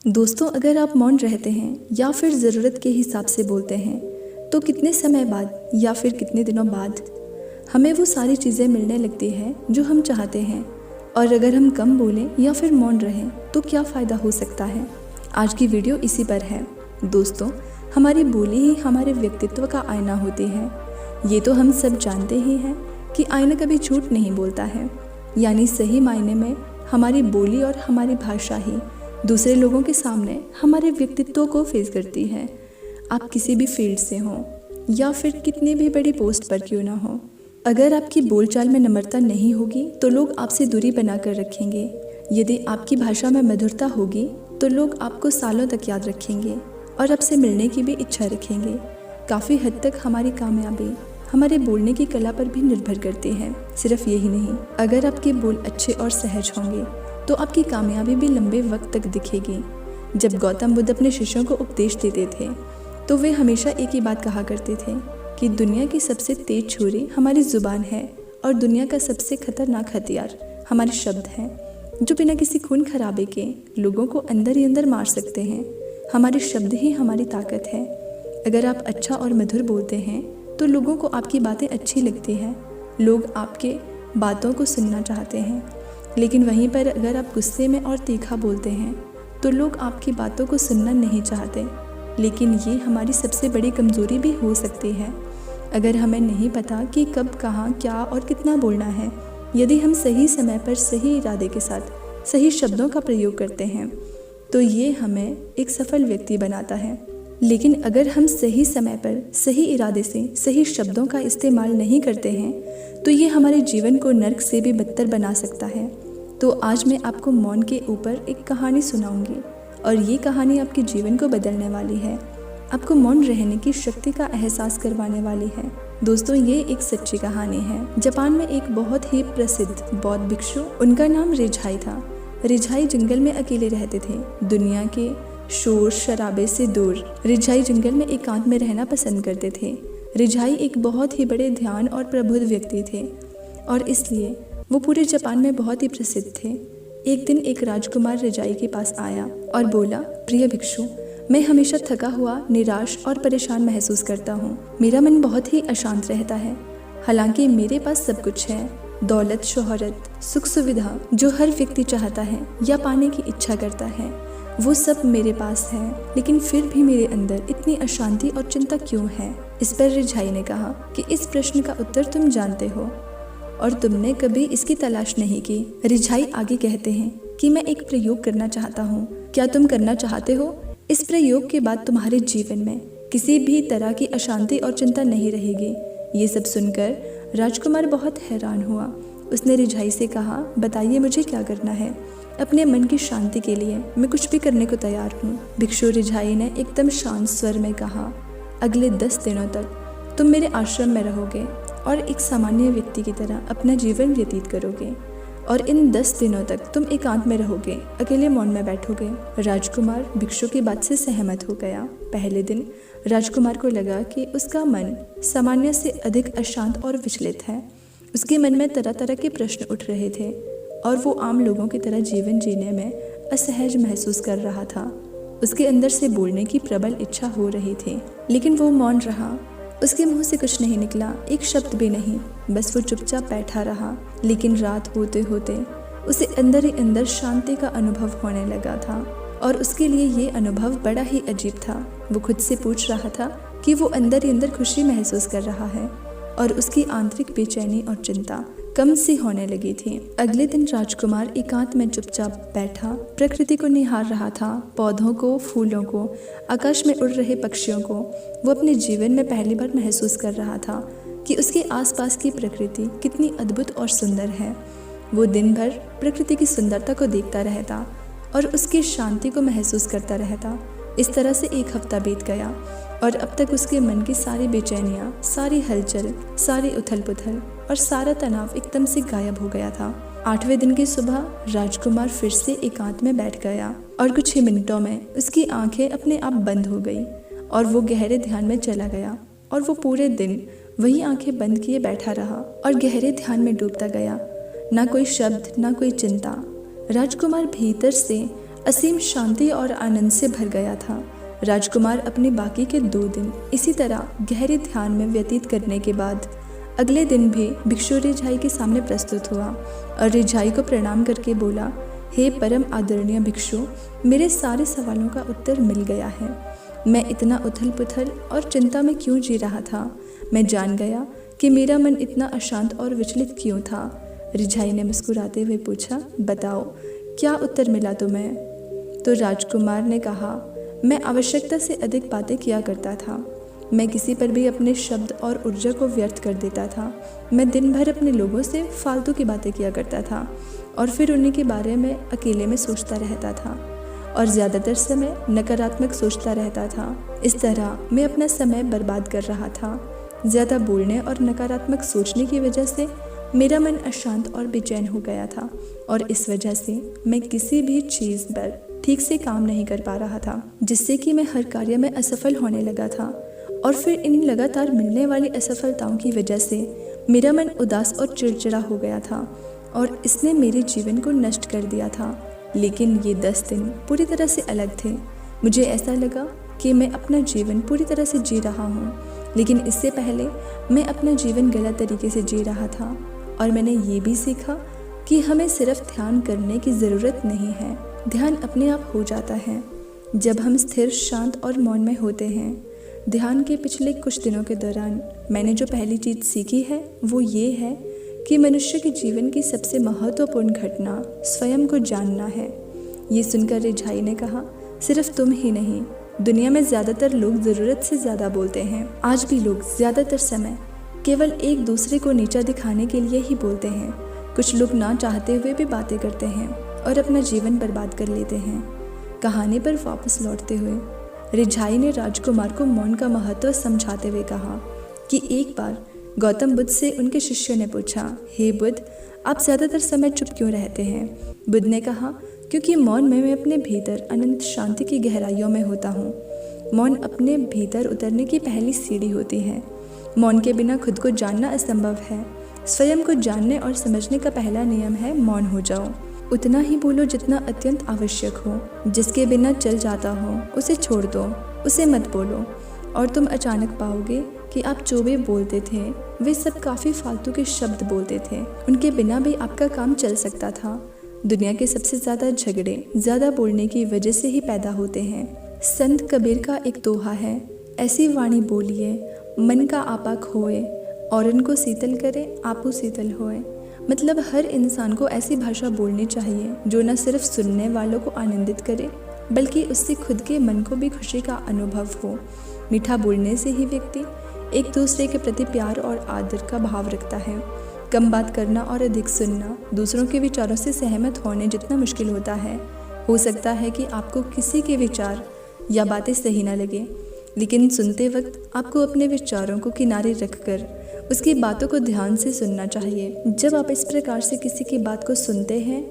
दोस्तों, अगर आप मौन रहते हैं या फिर ज़रूरत के हिसाब से बोलते हैं तो कितने समय बाद या फिर कितने दिनों बाद हमें वो सारी चीज़ें मिलने लगती हैं जो हम चाहते हैं। और अगर हम कम बोलें या फिर मौन रहें तो क्या फ़ायदा हो सकता है। आज की वीडियो इसी पर है। दोस्तों, हमारी बोली ही हमारे व्यक्तित्व का आईना होती है। ये तो हम सब जानते ही हैं कि आईना कभी झूठ नहीं बोलता है। यानी सही मायने में हमारी बोली और हमारी भाषा ही दूसरे लोगों के सामने हमारे व्यक्तित्व को फेस करती है। आप किसी भी फील्ड से हों या फिर कितनी भी बड़ी पोस्ट पर क्यों ना हो, अगर आपकी बोलचाल में नम्रता नहीं होगी तो लोग आपसे दूरी बनाकर रखेंगे। यदि आपकी भाषा में मधुरता होगी तो लोग आपको सालों तक याद रखेंगे और आपसे मिलने की भी इच्छा रखेंगे। काफ़ी हद तक हमारी कामयाबी हमारे बोलने की कला पर भी निर्भर करती है। सिर्फ यही नहीं, अगर आपके बोल अच्छे और सहज होंगे तो आपकी कामयाबी भी लंबे वक्त तक दिखेगी। जब गौतम बुद्ध अपने शिष्यों को उपदेश देते थे तो वे हमेशा एक ही बात कहा करते थे कि दुनिया की सबसे तेज छुरी हमारी ज़ुबान है और दुनिया का सबसे खतरनाक हथियार हमारे शब्द हैं, जो बिना किसी खून खराबे के लोगों को अंदर ही अंदर मार सकते हैं। हमारे शब्द ही हमारी ताकत है। अगर आप अच्छा और मधुर बोलते हैं तो लोगों को आपकी बातें अच्छी लगती हैं। लोग आपके बातों को सुनना चाहते हैं। लेकिन वहीं पर अगर आप गुस्से में और तीखा बोलते हैं तो लोग आपकी बातों को सुनना नहीं चाहते। लेकिन ये हमारी सबसे बड़ी कमज़ोरी भी हो सकती है। अगर हमें नहीं पता कि कब, कहाँ, क्या और कितना बोलना है, यदि हम सही समय पर सही इरादे के साथ सही शब्दों का प्रयोग करते हैं तो ये हमें एक सफल व्यक्ति बनाता है। लेकिन अगर हम सही समय पर सही इरादे से सही शब्दों का इस्तेमाल नहीं करते हैं तो ये हमारे जीवन को नर्क से भी बदतर बना सकता है। तो आज मैं आपको मौन के ऊपर एक कहानी सुनाऊंगी और ये कहानी आपके जीवन को बदलने वाली है। आपको मौन रहने की शक्ति का एहसास करवाने वाली है। दोस्तों, ये एक सच्ची कहानी है। जापान में एक बहुत ही प्रसिद्ध बौद्ध भिक्षु, उनका नाम रिझाई था। रिझाई जंगल में अकेले रहते थे, दुनिया के शोर शराबे से दूर। रिझाई जंगल में एकांत में रहना पसंद करते थे। रिझाई एक बहुत ही बड़े ध्यान और प्रबुद्ध व्यक्ति थे और इसलिए वो पूरे जापान में बहुत ही प्रसिद्ध थे। एक दिन एक राजकुमार रिझाई के पास आया और बोला, प्रिय भिक्षु, मैं हमेशा थका हुआ, निराश और परेशान महसूस करता हूँ। मेरा मन बहुत ही अशांत रहता है। हालांकि मेरे पास सब कुछ है, दौलत, शोहरत, सुख सुविधा जो हर व्यक्ति चाहता है या पाने की इच्छा करता है, वो सब मेरे पास है। लेकिन फिर भी मेरे अंदर इतनी अशांति और चिंता क्यों है। इस पर रिझाई ने कहा कि इस प्रश्न का उत्तर तुम जानते हो और तुमने कभी इसकी तलाश नहीं की। रिझाई आगे कहते हैं कि मैं एक प्रयोग करना चाहता हूँ, क्या तुम करना चाहते हो? इस प्रयोग के बाद तुम्हारे जीवन में किसी भी तरह की अशांति और चिंता नहीं रहेगी। ये सब सुनकर राजकुमार बहुत हैरान हुआ। उसने रिझाई से कहा, बताइए मुझे क्या करना है। अपने मन की शांति के लिए मैं कुछ भी करने को तैयार हूँ। भिक्षु रिझाई ने एकदम शांत स्वर में कहा, अगले 10 दिनों तक तुम मेरे आश्रम में रहोगे और एक सामान्य व्यक्ति की तरह अपना जीवन व्यतीत करोगे और इन 10 दिनों तक तुम एकांत में रहोगे, अकेले मौन में बैठोगे। राजकुमार भिक्षु की बात से सहमत हो गया। पहले दिन राजकुमार को लगा कि उसका मन सामान्य से अधिक अशांत और विचलित है। उसके मन में तरह तरह के प्रश्न उठ रहे थे और वो आम लोगों की तरह जीवन जीने में असहज महसूस कर रहा था। उसके अंदर से बोलने की प्रबल इच्छा हो रही थी, लेकिन वो मौन रहा। उसके मुंह से कुछ नहीं निकला, एक शब्द भी नहीं। बस वो चुपचाप बैठा रहा। लेकिन रात होते होते उसे अंदर ही अंदर शांति का अनुभव होने लगा था और उसके लिए ये अनुभव बड़ा ही अजीब था। वो खुद से पूछ रहा था कि वो अंदर ही अंदर खुशी महसूस कर रहा है और उसकी आंतरिक बेचैनी और चिंता कम सी होने लगी थी। अगले दिन राजकुमार एकांत में चुपचाप बैठा प्रकृति को निहार रहा था, पौधों को, फूलों को, आकाश में उड़ रहे पक्षियों को। वो अपने जीवन में पहली बार महसूस कर रहा था कि उसके आसपास की प्रकृति कितनी अद्भुत और सुंदर है। वो दिन भर प्रकृति की सुंदरता को देखता रहता और उसकी शांति को महसूस करता रहता। इस तरह से एक हफ्ता बीत गया और अब तक उसके मन की सारी बेचैनियाँ, सारी हलचल, सारी उथल पुथल और सारा तनाव एकदम से गायब हो गया था। 8वें दिन की सुबह राजकुमार फिर से एकांत में बैठ गया और कुछ ही मिनटों में उसकी आंखें अपने आप बंद हो गई और वो गहरे ध्यान में चला गया और वो पूरे दिन वही आंखें बंद किए बैठा रहा और गहरे ध्यान में डूबता गया। ना कोई शब्द, ना कोई चिंता। राजकुमार भीतर से असीम शांति और आनंद से भर गया था। राजकुमार अपने बाकी के 2 दिन इसी तरह गहरे ध्यान में व्यतीत करने के बाद अगले दिन भी भिक्षु रिझाई के सामने प्रस्तुत हुआ और रिझाई को प्रणाम करके बोला, हे परम आदरणीय भिक्षु, मेरे सारे सवालों का उत्तर मिल गया है। मैं इतना उथल पुथल और चिंता में क्यों जी रहा था, मैं जान गया कि मेरा मन इतना अशांत और विचलित क्यों था। रिझाई ने मुस्कुराते हुए पूछा, बताओ क्या उत्तर मिला तुम्हें? तो राजकुमार ने कहा, मैं आवश्यकता से अधिक बातें किया करता था। मैं किसी पर भी अपने शब्द और ऊर्जा को व्यर्थ कर देता था। मैं दिन भर अपने लोगों से फालतू की बातें किया करता था और फिर उन्हीं के बारे में अकेले में सोचता रहता था और ज़्यादातर समय नकारात्मक सोचता रहता था। इस तरह मैं अपना समय बर्बाद कर रहा था। ज़्यादा बोलने और नकारात्मक सोचने की वजह से मेरा मन अशांत और बेचैन हो गया था और इस वजह से मैं किसी भी चीज़ पर ठीक से काम नहीं कर पा रहा था, जिससे कि मैं हर कार्य में असफल होने लगा था। और फिर इन लगातार मिलने वाली असफलताओं की वजह से मेरा मन उदास और चिड़चिड़ा हो गया था और इसने मेरे जीवन को नष्ट कर दिया था। लेकिन ये 10 दिन पूरी तरह से अलग थे। मुझे ऐसा लगा कि मैं अपना जीवन पूरी तरह से जी रहा हूँ, लेकिन इससे पहले मैं अपना जीवन गलत तरीके से जी रहा था। और मैंने ये भी सीखा कि हमें सिर्फ ध्यान करने की ज़रूरत नहीं है, ध्यान अपने आप हो जाता है जब हम स्थिर, शांत और मौन में होते हैं। ध्यान के पिछले कुछ दिनों के दौरान मैंने जो पहली चीज़ सीखी है वो ये है कि मनुष्य के जीवन की सबसे महत्वपूर्ण घटना स्वयं को जानना है। ये सुनकर रिझाई ने कहा, सिर्फ तुम ही नहीं, दुनिया में ज़्यादातर लोग ज़रूरत से ज़्यादा बोलते हैं। आज भी लोग ज़्यादातर समय केवल एक दूसरे को नीचा दिखाने के लिए ही बोलते हैं। कुछ लोग ना चाहते हुए भी बातें करते हैं और अपना जीवन बर्बाद कर लेते हैं। कहानी पर वापस लौटते हुए रिझाई ने राजकुमार को मौन का महत्व समझाते हुए कहा कि एक बार गौतम बुद्ध से उनके शिष्य ने पूछा, हे बुद्ध, आप ज़्यादातर समय चुप क्यों रहते हैं? बुद्ध ने कहा, क्योंकि मौन में मैं अपने भीतर अनंत शांति की गहराइयों में होता हूँ। मौन अपने भीतर उतरने की पहली सीढ़ी होती है। मौन के बिना खुद को जानना असंभव है। स्वयं को जानने और समझने का पहला नियम है मौन हो जाओ। उतना ही बोलो जितना अत्यंत आवश्यक हो। जिसके बिना चल जाता हो उसे छोड़ दो, उसे मत बोलो। और तुम अचानक पाओगे कि आप जो भी बोलते थे वे सब काफ़ी फालतू के शब्द बोलते थे। उनके बिना भी आपका काम चल सकता था। दुनिया के सबसे ज़्यादा झगड़े ज़्यादा बोलने की वजह से ही पैदा होते हैं। संत कबीर का एक दोहा है, ऐसी वाणी बोलिए मन का आपा खोए, और उनको शीतल करे आपू शीतल होए। मतलब हर इंसान को ऐसी भाषा बोलनी चाहिए जो न सिर्फ सुनने वालों को आनंदित करे बल्कि उससे खुद के मन को भी खुशी का अनुभव हो। मीठा बोलने से ही व्यक्ति एक दूसरे के प्रति प्यार और आदर का भाव रखता है। कम बात करना और अधिक सुनना दूसरों के विचारों से सहमत होने जितना मुश्किल होता है। हो सकता है कि आपको किसी के विचार या बातें सही न लगे, लेकिन सुनते वक्त आपको अपने विचारों को किनारे रखकर उसकी बातों को ध्यान से सुनना चाहिए। जब आप इस प्रकार से किसी की बात को सुनते हैं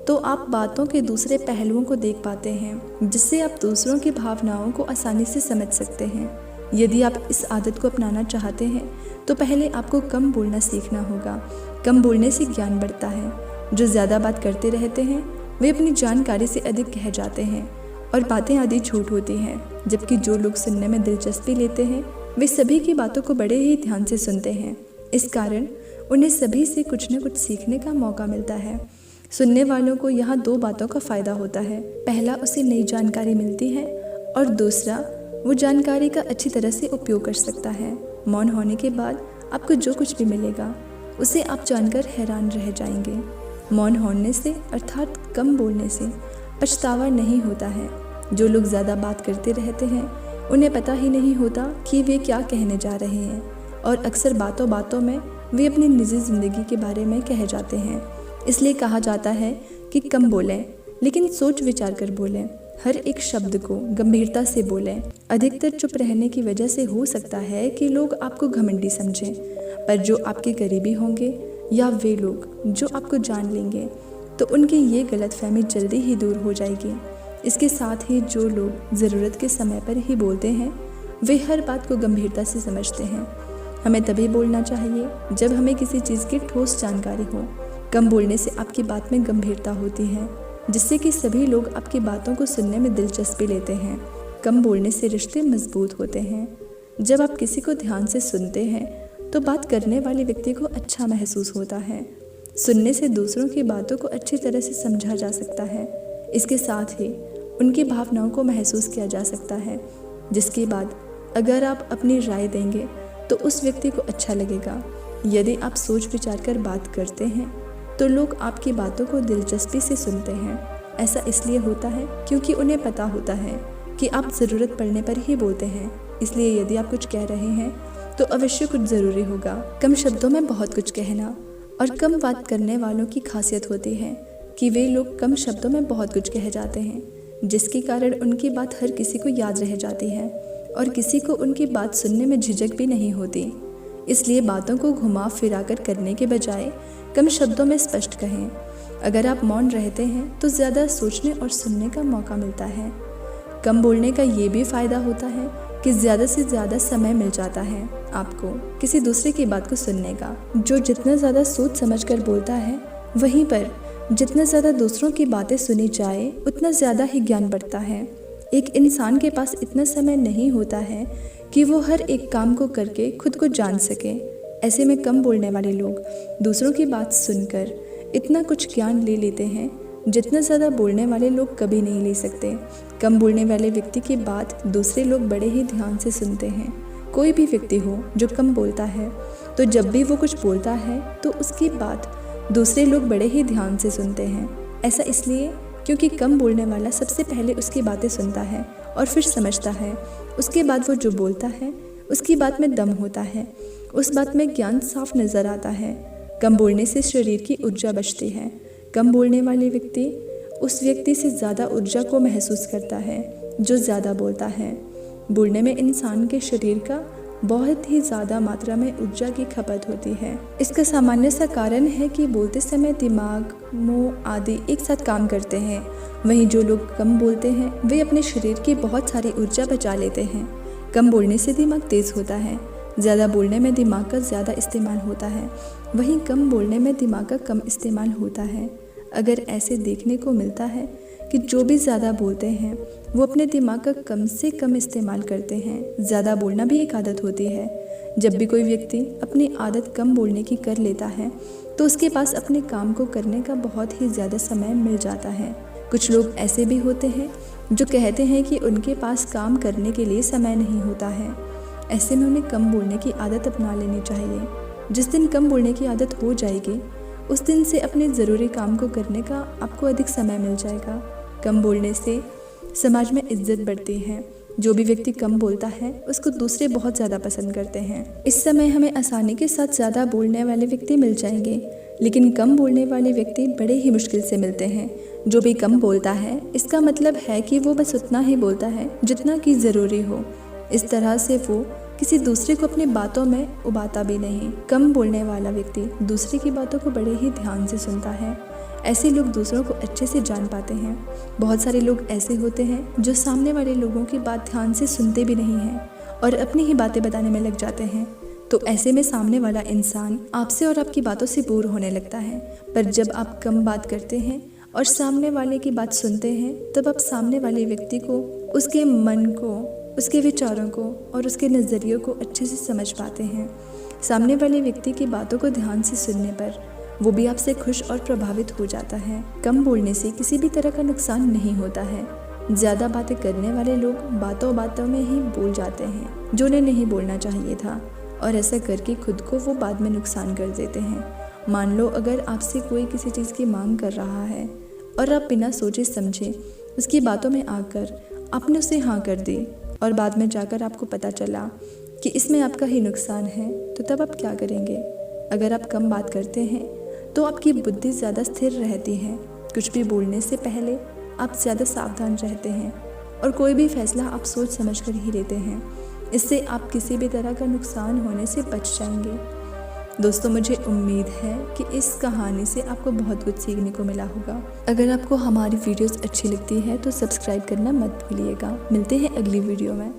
तो आप बातों के दूसरे पहलुओं को देख पाते हैं, जिससे आप दूसरों की भावनाओं को आसानी से समझ सकते हैं। यदि आप इस आदत को अपनाना चाहते हैं तो पहले आपको कम बोलना सीखना होगा। कम बोलने से ज्ञान बढ़ता है। जो ज़्यादा बात करते रहते हैं वे अपनी जानकारी से अधिक कह जाते हैं और बातें आदि झूठ होती हैं, जबकि जो लोग सुनने में दिलचस्पी लेते हैं वे सभी की बातों को बड़े ही ध्यान से सुनते हैं। इस कारण उन्हें सभी से कुछ न कुछ सीखने का मौका मिलता है। सुनने वालों को यहाँ 2 बातों का फ़ायदा होता है। पहला, उसे नई जानकारी मिलती है और दूसरा, वो जानकारी का अच्छी तरह से उपयोग कर सकता है। मौन होने के बाद आपको जो कुछ भी मिलेगा उसे आप जानकर हैरान रह जाएंगे। मौन होने से अर्थात कम बोलने से पछतावा नहीं होता है। जो लोग ज़्यादा बात करते रहते हैं उन्हें पता ही नहीं होता कि वे क्या कहने जा रहे हैं और अक्सर बातों बातों में वे अपनी निजी ज़िंदगी के बारे में कह जाते हैं। इसलिए कहा जाता है कि कम बोलें लेकिन सोच विचार कर बोलें। हर एक शब्द को गंभीरता से बोलें। अधिकतर चुप रहने की वजह से हो सकता है कि लोग आपको घमंडी समझें, पर जो आपके करीबी होंगे या वे लोग जो आपको जान लेंगे तो उनकी ये गलतफहमी जल्दी ही दूर हो जाएगी। इसके साथ ही जो लोग ज़रूरत के समय पर ही बोलते हैं वे हर बात को गंभीरता से समझते हैं। हमें तभी बोलना चाहिए जब हमें किसी चीज़ की ठोस जानकारी हो। कम बोलने से आपकी बात में गंभीरता होती है। जिससे कि सभी लोग आपकी बातों को सुनने में दिलचस्पी लेते हैं। कम बोलने से रिश्ते मजबूत होते हैं। जब आप किसी को ध्यान से सुनते हैं तो बात करने वाले व्यक्ति को अच्छा महसूस होता है। सुनने से दूसरों की बातों को अच्छी तरह से समझा जा सकता है। इसके साथ ही उनकी भावनाओं को महसूस किया जा सकता है, जिसके बाद अगर आप अपनी राय देंगे तो उस व्यक्ति को अच्छा लगेगा। यदि आप सोच विचार कर बात करते हैं तो लोग आपकी बातों को दिलचस्पी से सुनते हैं। ऐसा इसलिए होता है क्योंकि उन्हें पता होता है कि आप ज़रूरत पड़ने पर ही बोलते हैं। इसलिए यदि आप कुछ कह रहे हैं तो अवश्य कुछ ज़रूरी होगा। कम शब्दों में बहुत कुछ कहना और कम बात करने वालों की खासियत होती है कि वे लोग कम शब्दों में बहुत कुछ कह जाते हैं, जिसके कारण उनकी बात हर किसी को याद रह जाती है और किसी को उनकी बात सुनने में झिझक भी नहीं होती। इसलिए बातों को घुमा फिरा कर करने के बजाय कम शब्दों में स्पष्ट कहें। अगर आप मौन रहते हैं तो ज़्यादा सोचने और सुनने का मौका मिलता है। कम बोलने का ये भी फ़ायदा होता है कि ज़्यादा से ज़्यादा समय मिल जाता है आपको किसी दूसरे की बात को सुनने का। जो जितना ज़्यादा सोच समझ कर बोलता है, वहीं पर जितना ज़्यादा दूसरों की बातें सुनी जाए उतना ज़्यादा ही ज्ञान बढ़ता है। एक इंसान के पास इतना समय नहीं होता है कि वो हर एक काम को करके खुद को जान सके। ऐसे में कम बोलने वाले लोग दूसरों की बात सुनकर इतना कुछ ज्ञान ले लेते हैं जितना ज़्यादा बोलने वाले लोग कभी नहीं ले सकते। कम बोलने वाले व्यक्ति की बात दूसरे लोग बड़े ही ध्यान से सुनते हैं। कोई भी व्यक्ति हो जो कम बोलता है तो जब भी वो कुछ बोलता है तो उसकी बात दूसरे लोग बड़े ही ध्यान से सुनते हैं। ऐसा इसलिए क्योंकि कम बोलने वाला सबसे पहले उसकी बातें सुनता है और फिर समझता है। उसके बाद वो जो बोलता है उसकी बात में दम होता है, उस बात में ज्ञान साफ नज़र आता है। कम बोलने से शरीर की ऊर्जा बचती है। कम बोलने वाले व्यक्ति उस व्यक्ति से ज़्यादा ऊर्जा को महसूस करता है जो ज़्यादा बोलता है। बोलने में इंसान के शरीर का बहुत ही ज़्यादा मात्रा में ऊर्जा की खपत होती है। इसका सामान्य सा कारण है कि बोलते समय दिमाग, मुंह आदि एक साथ काम करते हैं। वहीं जो लोग कम बोलते हैं वे अपने शरीर की बहुत सारी ऊर्जा बचा लेते हैं। कम बोलने से दिमाग तेज़ होता है, ज़्यादा बोलने में दिमाग का ज़्यादा इस्तेमाल होता है। वहीं कम बोलने में दिमाग का कम इस्तेमाल होता है। अगर ऐसे देखने को मिलता है कि जो भी ज़्यादा बोलते हैं वो अपने दिमाग का कम से कम इस्तेमाल करते हैं। ज़्यादा बोलना भी एक आदत होती है। जब भी कोई व्यक्ति अपनी आदत कम बोलने की कर लेता है तो उसके पास अपने काम को करने का बहुत ही ज़्यादा समय मिल जाता है। कुछ लोग ऐसे भी होते हैं जो कहते हैं कि उनके पास काम करने के लिए समय नहीं होता है। ऐसे में उन्हें कम बोलने की आदत अपना लेनी चाहिए। जिस दिन कम बोलने की आदत हो जाएगी उस दिन से अपने ज़रूरी काम को करने का आपको अधिक समय मिल जाएगा। कम बोलने से समाज में इज्जत बढ़ती है। जो भी व्यक्ति कम बोलता है उसको दूसरे बहुत ज़्यादा पसंद करते हैं। इस समय हमें आसानी के साथ ज़्यादा बोलने वाले व्यक्ति मिल जाएंगे, लेकिन कम बोलने वाले व्यक्ति बड़े ही मुश्किल से मिलते हैं। जो भी कम बोलता है इसका मतलब है कि वो बस उतना ही बोलता है जितना कि ज़रूरी हो। इस तरह से वो किसी दूसरे को अपनी बातों में उबाता भी नहीं। कम बोलने वाला व्यक्ति दूसरे की बातों को बड़े ही ध्यान से सुनता है। ऐसे लोग दूसरों को अच्छे से जान पाते हैं। बहुत सारे लोग ऐसे होते हैं जो सामने वाले लोगों की बात ध्यान से सुनते भी नहीं हैं और अपनी ही बातें बताने में लग जाते हैं। तो ऐसे में सामने वाला इंसान आपसे और आपकी बातों से बोर होने लगता है। पर जब आप कम बात करते हैं और सामने वाले की बात सुनते हैं तब आप सामने वाले व्यक्ति को, उसके मन को, उसके विचारों को और उसके नज़रियों को अच्छे से समझ पाते हैं। सामने वाले व्यक्ति की बातों को ध्यान से सुनने पर वो भी आपसे खुश और प्रभावित हो जाता है। कम बोलने से किसी भी तरह का नुकसान नहीं होता है। ज़्यादा बातें करने वाले लोग बातों बातों में ही बोल जाते हैं जो उन्हें नहीं बोलना चाहिए था, और ऐसा करके खुद को वो बाद में नुकसान कर देते हैं। मान लो अगर आपसे कोई किसी चीज़ की मांग कर रहा है और आप बिना सोचे समझे उसकी बातों में आकर आपने उसे हाँ कर दी और बाद में जाकर आपको पता चला कि इसमें आपका ही नुकसान है, तो तब आप क्या करेंगे? अगर आप कम बात करते हैं तो आपकी बुद्धि ज़्यादा स्थिर रहती है। कुछ भी बोलने से पहले आप ज़्यादा सावधान रहते हैं और कोई भी फैसला आप सोच समझ कर ही लेते हैं। इससे आप किसी भी तरह का नुकसान होने से बच जाएंगे। दोस्तों, मुझे उम्मीद है कि इस कहानी से आपको बहुत कुछ सीखने को मिला होगा। अगर आपको हमारी वीडियोस अच्छी लगती है तो सब्सक्राइब करना मत भूलिएगा। मिलते हैं अगली वीडियो में।